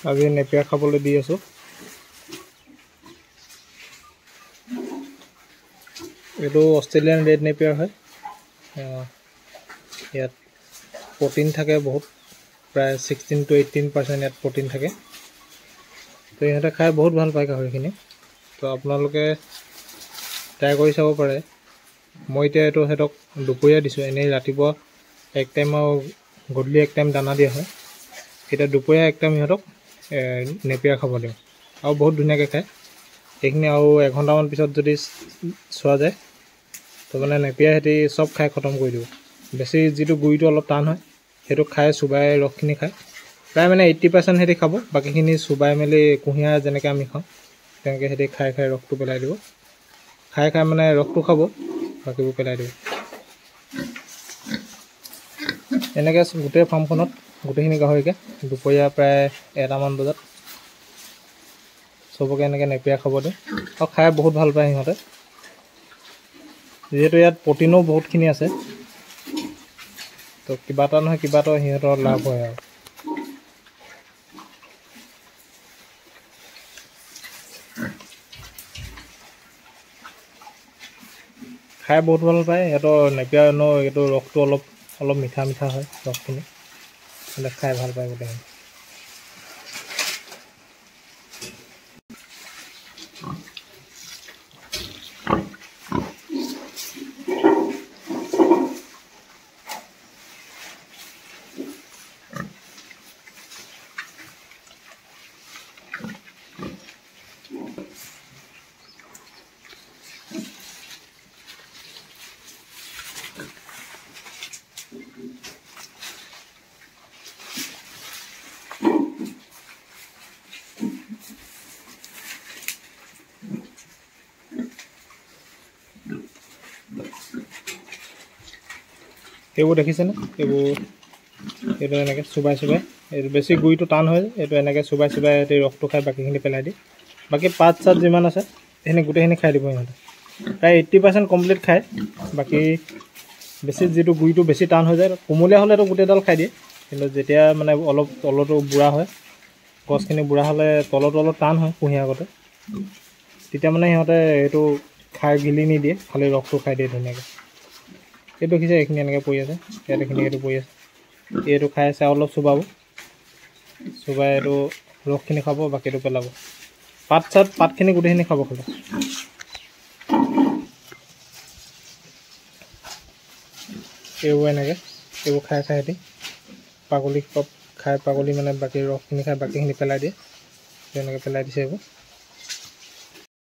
আজি নেপিয়া খাবলৈ দি আছোঁ। এইটো অষ্ট্ৰেলিয়ান ৰেড নেপিয়াৰ হয়। ইয়াত প্ৰ'টিন থাকে বহুত, প্ৰায় 16 to 18% ইয়াত প্ৰ'টিন থাকে। তো ইহঁতে খাই বহুত ভাল পায় গাহৰিখিনি। তো আপোনালোকে ট্ৰাই কৰি চাব পাৰে। মই এতিয়া এইটো সিহঁতক দুপৰীয়া দিছোঁ, এনেই ৰাতিপুৱা এক টাইম আৰু গধূলি এক টাইম দানা দিয়া হয়। এতিয়া দুপৰীয়া এক টাইম সিহঁতক নেপিয়াৰ খাব দিওঁ আৰু বহুত ধুনীয়াকৈ খায়। এইখিনি আৰু এঘণ্টামান পিছত যদি চোৱা যায় তো মানে নেপিয়াৰ সিহঁতি চব খাই খতম কৰি দিব। বেছি যিটো গুৰিটো অলপ টান হয় সেইটো খাই চুবাই ৰসখিনি খায়। প্ৰায় মানে 80% সিহঁতি খাব, বাকীখিনি চুবাই মেলি কুঁহিয়াৰ যেনেকৈ আমি খাওঁ তেনেকৈ সিহঁতি খাই খাই ৰসটো পেলাই দিব। খাই খাই মানে ৰসটো খাব, বাকীবোৰ পেলাই দিব। এনেকৈ গোটেই ফাৰ্মখনত গোটেইখিনি গাহৰিকে দুপৰীয়া প্ৰায় 1টামান বজাত চবকে এনেকৈ নেপিয়া খাব দিওঁ আৰু খাই বহুত ভাল পায় সিহঁতে। যিহেতু ইয়াত প্ৰ'টিনো বহুতখিনি আছে, তো কিবা এটা নহয় কিবা এটা সিহঁতৰ লাভ হয় আৰু। খাই বহুত ভাল পায় সিহঁতৰ নেপিয়াৰ এইটো ৰসটো অলপ মিঠা মিঠা হয় ৰসখিনি, সিহঁতে খাই ভাল পায় গোটেইখিনি। এইবোৰ দেখিছেনে? এইটো এনেকৈ চুবাই এইটো বেছি গুৰিটো টান হয়, এইটো এনেকৈ চুবাই সিহঁতি ৰসটো খাই বাকীখিনি পেলাই দিয়ে। বাকী পাত চাত যিমান আছে সেইখিনি গোটেইখিনি খাই দিব সিহঁতে। প্ৰায় 80% কমপ্লিট খায়। বাকী বেছি যিটো গুৰিটো বেছি টান হৈ যায়, কোমলীয়া হ'লেতো গোটেইডাল খাই দিয়ে, কিন্তু যেতিয়া মানে অলপ তলতো বুঢ়া হয়, গছখিনি বুঢ়া হ'লে তলতো অলপ টান হয় কুঁহিয়াৰ আগতে, তেতিয়া মানে সিহঁতে এইটো খাই গিলি নিদিয়ে, খালি ৰসটো খাই দিয়ে ধুনীয়াকৈ। এইটো দেখিছে এইখিনি এনেকৈ পৰি আছে, ইয়াত এইখিনি এইটো পৰি আছে, এইটো খাই আছে অলপ চুবাব, চুবাই এইটো ৰসখিনি খাব, বাকীটো পেলাব। পাতখিনি গোটেইখিনি খাব খালে। এইবোৰ এনেকৈ এইবোৰ খাই সিহঁতি পাগলি মানে বাকী ৰসখিনি খাই বাকীখিনি পেলাই দিয়ে, তেনেকৈ পেলাই দিছে এইবোৰ।